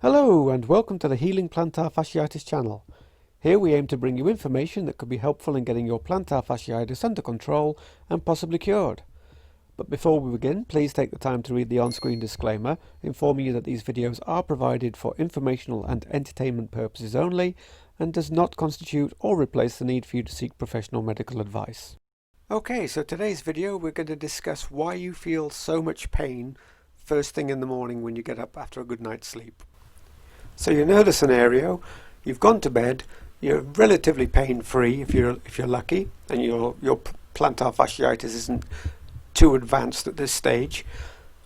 Hello and welcome to the Healing Plantar Fasciitis channel. Here we aim to bring you information that could be helpful in getting your plantar fasciitis under control and possibly cured. But before we begin, please take the time to read the on-screen disclaimer informing you that these videos are provided for informational and entertainment purposes only and does not constitute or replace the need for you to seek professional medical advice. Okay, so today's video we're going to discuss why you feel so much pain first thing in the morning when you get up after a good night's sleep. So you know the scenario, you've gone to bed, you're relatively pain-free if you're lucky, and your plantar fasciitis isn't too advanced at this stage.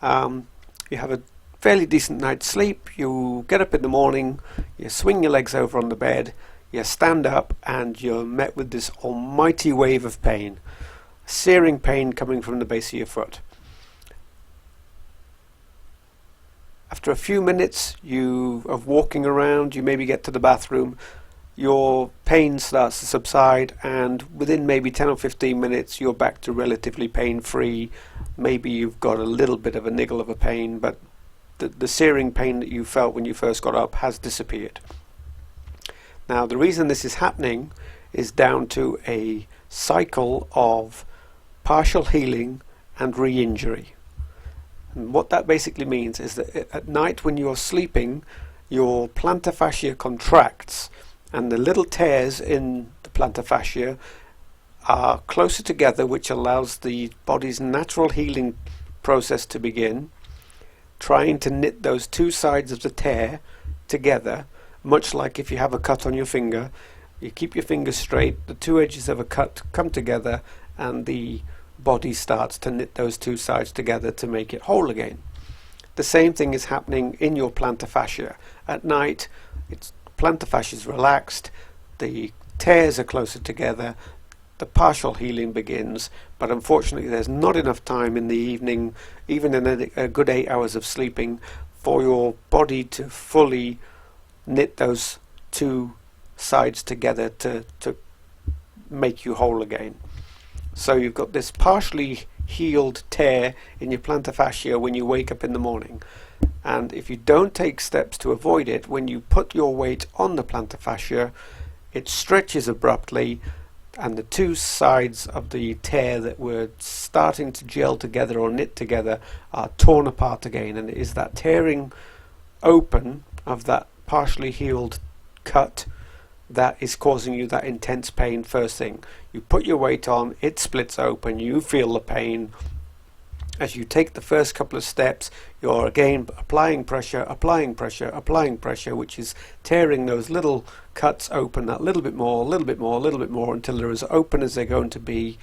You have a fairly decent night's sleep, you get up in the morning, you swing your legs over on the bed, you stand up and you're met with this almighty wave of pain, searing pain coming from the base of your foot. After a few minutes of walking around, you maybe get to the bathroom, your pain starts to subside, and within maybe 10 or 15 minutes you're back to relatively pain-free. Maybe you've got a little bit of a niggle of a pain, but the searing pain that you felt when you first got up has disappeared. Now the reason this is happening is down to a cycle of partial healing and re-injury. And what that basically means is that at night when you're sleeping, your plantar fascia contracts and the little tears in the plantar fascia are closer together, which allows the body's natural healing process to begin, trying to knit those two sides of the tear together, much like if you have a cut on your finger. You keep your fingers straight, the two edges of a cut come together, and the body starts to knit those two sides together to make it whole again. The same thing is happening in your plantar fascia. At night, plantar fascia is relaxed, the tears are closer together, the partial healing begins, but unfortunately there's not enough time in the evening, even in a good 8 hours of sleeping, for your body to fully knit those two sides together to make you whole again. So you've got this partially healed tear in your plantar fascia when you wake up in the morning, and if you don't take steps to avoid it, when you put your weight on the plantar fascia, it stretches abruptly and the two sides of the tear that were starting to gel together or knit together are torn apart again, and it is that tearing open of that partially healed cut that is causing you that intense pain first thing. You put your weight on, it splits open, you feel the pain. As you take the first couple of steps, you're again applying pressure, which is tearing those little cuts open that little bit more, until they're as open as they're going to be.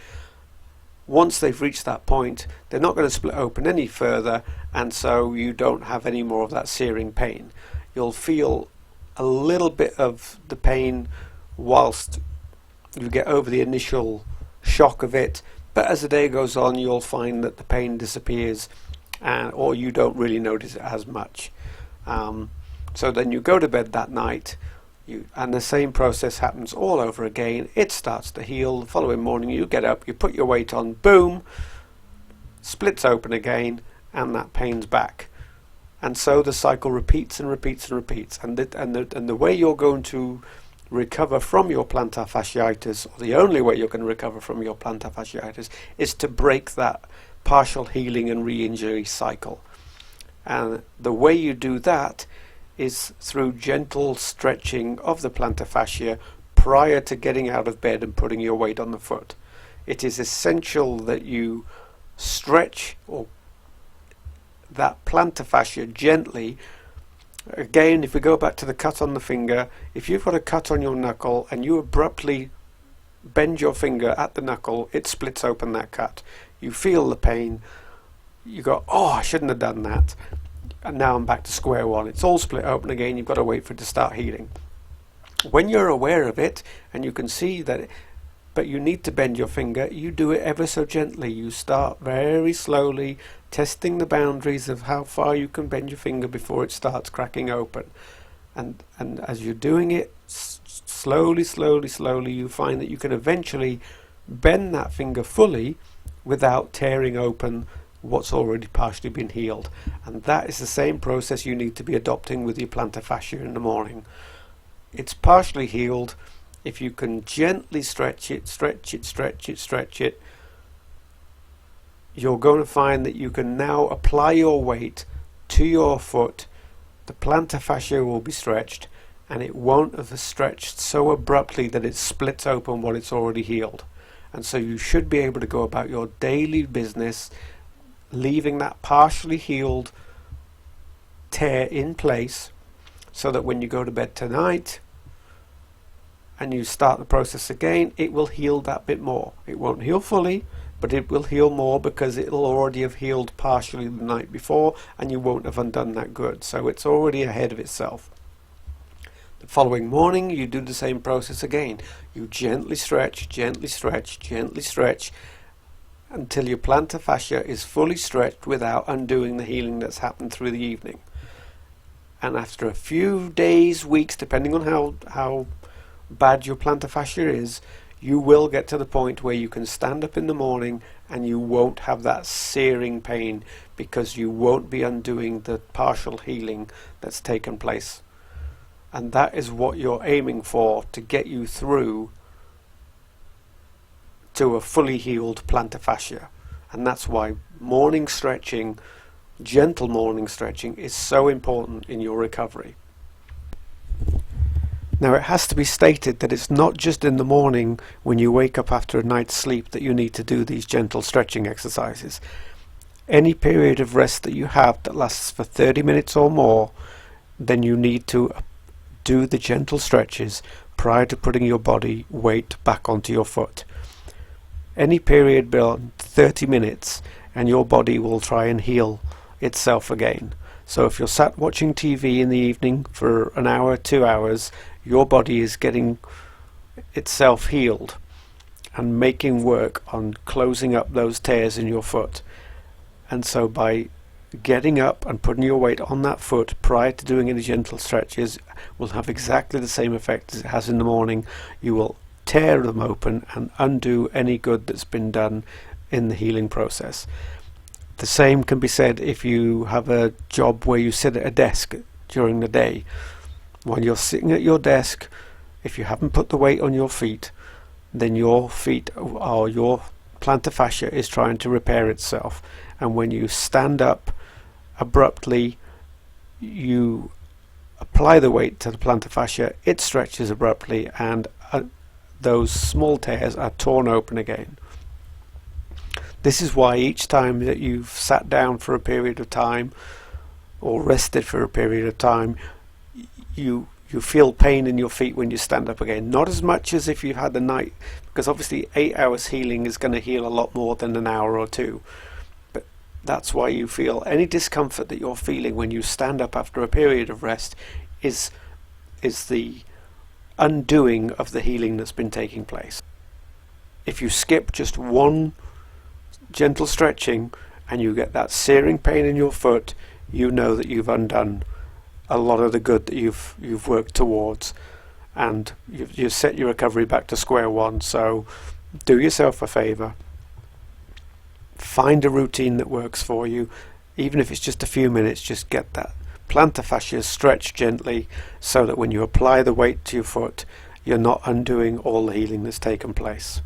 Once they've reached that point, they're not going to split open any further, and so you don't have any more of that searing pain. You'll feel a little bit of the pain whilst you get over the initial shock of it, but as the day goes on you'll find that the pain disappears, or you don't really notice it as much. So then you go to bed that night, and the same process happens all over again. It starts to heal. The following morning you get up, you put your weight on, boom, splits open again, and that pain's back. And so the cycle repeats and repeats and repeats. And the way you're going to recover from your plantar fasciitis, or the only way you're going to recover from your plantar fasciitis, is to break that partial healing and re-injury cycle. And the way you do that is through gentle stretching of the plantar fascia prior to getting out of bed and putting your weight on the foot. It is essential that you stretch or that plantar fascia gently. Again, if we go back to the cut on the finger, if you've got a cut on your knuckle and you abruptly bend your finger at the knuckle, it splits open that cut. You feel the pain, you go, oh, I shouldn't have done that, and now I'm back to square one. It's all split open again. You've got to wait for it to start healing. When you're aware of it and you can see that but you need to bend your finger, you do it ever so gently. You start very slowly, testing the boundaries of how far you can bend your finger before it starts cracking open. And as you're doing it, slowly, you find that you can eventually bend that finger fully without tearing open what's already partially been healed. And that is the same process you need to be adopting with your plantar fascia in the morning. It's partially healed. If you can gently stretch it, you're going to find that you can now apply your weight to your foot. The plantar fascia will be stretched, and it won't have stretched so abruptly that it splits open what it's already healed. And so you should be able to go about your daily business, leaving that partially healed tear in place, so that when you go to bed tonight and you start the process again, it will heal that bit more. It won't heal fully, but it will heal more because it'll already have healed partially the night before, and you won't have undone that good. So it's already ahead of itself. The following morning you do the same process again. You gently stretch until your plantar fascia is fully stretched without undoing the healing that's happened through the evening. And after a few days, weeks, depending on how bad your plantar fascia is, you will get to the point where you can stand up in the morning and you won't have that searing pain, because you won't be undoing the partial healing that's taken place. And that is what you're aiming for, to get you through to a fully healed plantar fascia. And that's why morning stretching, gentle morning stretching, is so important in your recovery. Now, it has to be stated that it's not just in the morning when you wake up after a night's sleep that you need to do these gentle stretching exercises. Any period of rest that you have that lasts for 30 minutes or more, then you need to do the gentle stretches prior to putting your body weight back onto your foot. Any period beyond 30 minutes and your body will try and heal itself again. So if you're sat watching TV in the evening for an hour, 2 hours, your body is getting itself healed and making work on closing up those tears in your foot. And so by getting up and putting your weight on that foot prior to doing any gentle stretches will have exactly the same effect as it has in the morning. You will tear them open and undo any good that's been done in the healing process. The same can be said if you have a job where you sit at a desk during the day. While you're sitting at your desk, if you haven't put the weight on your feet, then your feet or your plantar fascia is trying to repair itself. And when you stand up abruptly, you apply the weight to the plantar fascia, it stretches abruptly, and those small tears are torn open again. This is why each time that you've sat down for a period of time or rested for a period of time, you feel pain in your feet when you stand up again. Not as much as if you've had the night, because obviously 8 hours healing is going to heal a lot more than an hour or two. But that's why you feel any discomfort that you're feeling when you stand up after a period of rest is the undoing of the healing that's been taking place. If you skip just one gentle stretching and you get that searing pain in your foot, you know that you've undone a lot of the good that you've worked towards, and you've set your recovery back to square one. So do yourself a favor, find a routine that works for you. Even if it's just a few minutes, just get that plantar fascia stretched gently so that when you apply the weight to your foot, you're not undoing all the healing that's taken place.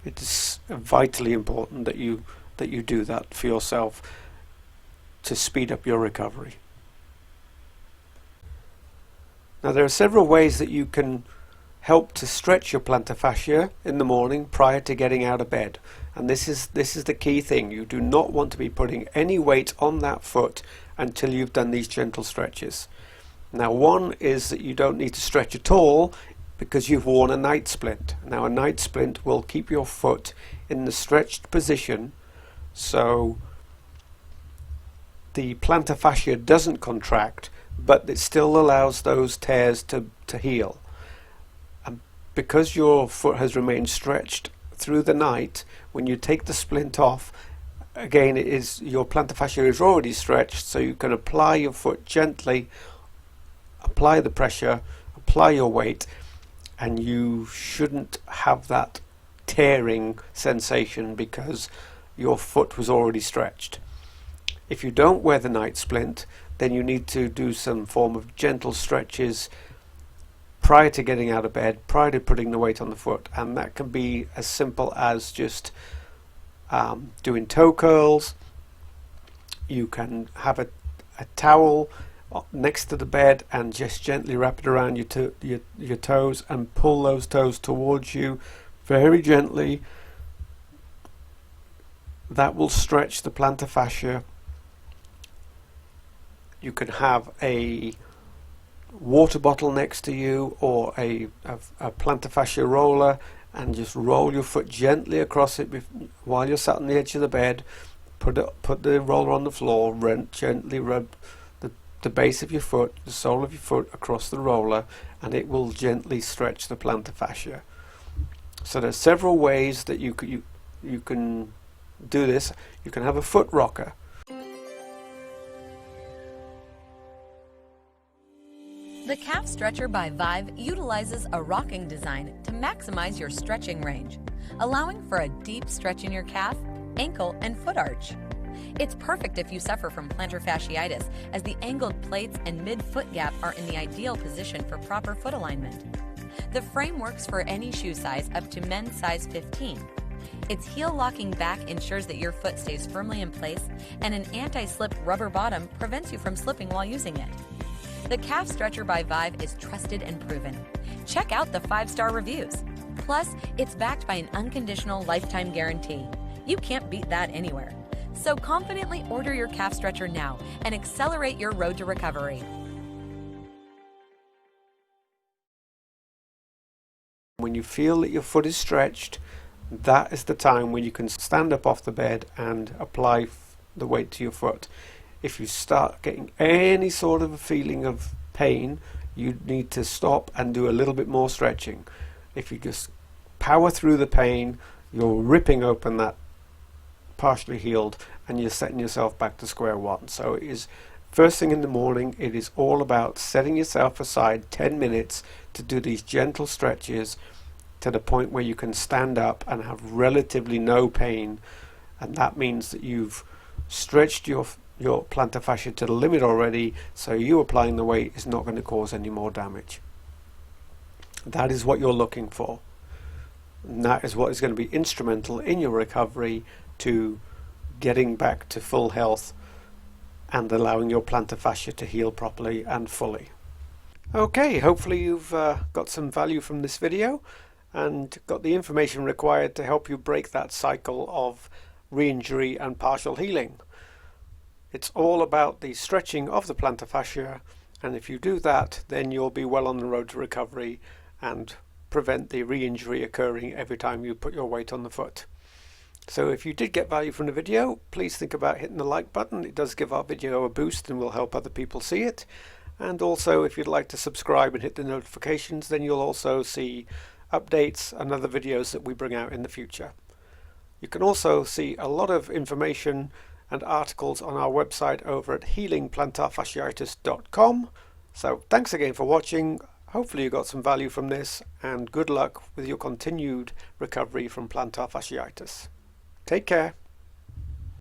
It is vitally important that you do that for yourself to speed up your recovery. Now, there are several ways that you can help to stretch your plantar fascia in the morning prior to getting out of bed. And this is the key thing. You do not want to be putting any weight on that foot until you've done these gentle stretches. Now, one is that you don't need to stretch at all because you've worn a night splint. Now, a night splint will keep your foot in the stretched position so the plantar fascia doesn't contract, but it still allows those tears to heal. And because your foot has remained stretched through the night, when you take the splint off, again, your plantar fascia is already stretched, so you can apply your foot gently, apply the pressure, apply your weight, and you shouldn't have that tearing sensation because your foot was already stretched. If you don't wear the night splint, then you need to do some form of gentle stretches prior to getting out of bed, prior to putting the weight on the foot, and that can be as simple as just doing toe curls. You can have a towel next to the bed and just gently wrap it around your toes and pull those toes towards you very gently. That will stretch the plantar fascia. You can have a water bottle next to you or a plantar fascia roller and just roll your foot gently across it while you're sat on the edge of the bed. Put the roller on the floor, gently rub the base of your foot, the sole of your foot across the roller, and it will gently stretch the plantar fascia. So there's several ways that you can do this. You can have a foot rocker. The Calf Stretcher by Vive utilizes a rocking design to maximize your stretching range, allowing for a deep stretch in your calf, ankle, and foot arch. It's perfect if you suffer from plantar fasciitis, as the angled plates and mid-foot gap are in the ideal position for proper foot alignment. The frame works for any shoe size up to men's size 15. Its heel-locking back ensures that your foot stays firmly in place, and an anti-slip rubber bottom prevents you from slipping while using it. The Calf Stretcher by Vive is trusted and proven. Check out the 5-star reviews. Plus, it's backed by an unconditional lifetime guarantee. You can't beat that anywhere. So confidently order your calf stretcher now and accelerate your road to recovery. When you feel that your foot is stretched, that is the time when you can stand up off the bed and apply the weight to your foot. If you start getting any sort of a feeling of pain, you need to stop and do a little bit more stretching. If you just power through the pain, you're ripping open that partially healed and you're setting yourself back to square one. So it is first thing in the morning. It is all about setting yourself aside 10 minutes to do these gentle stretches to the point where you can stand up and have relatively no pain, and that means that you've stretched your plantar fascia to the limit already, so you applying the weight is not going to cause any more damage. That is what you're looking for, and that is what is going to be instrumental in your recovery to getting back to full health and allowing your plantar fascia to heal properly and fully. Okay, hopefully you've got some value from this video and got the information required to help you break that cycle of re-injury and partial healing. It's all about the stretching of the plantar fascia, and if you do that, then you'll be well on the road to recovery and prevent the re-injury occurring every time you put your weight on the foot. So if you did get value from the video, please think about hitting the like button. It does give our video a boost and will help other people see it. And also, if you'd like to subscribe and hit the notifications, then you'll also see updates and other videos that we bring out in the future. You can also see a lot of information and articles on our website over at healingplantarfasciitis.com. So thanks again for watching. Hopefully you got some value from this, and good luck with your continued recovery from plantar fasciitis. Take care.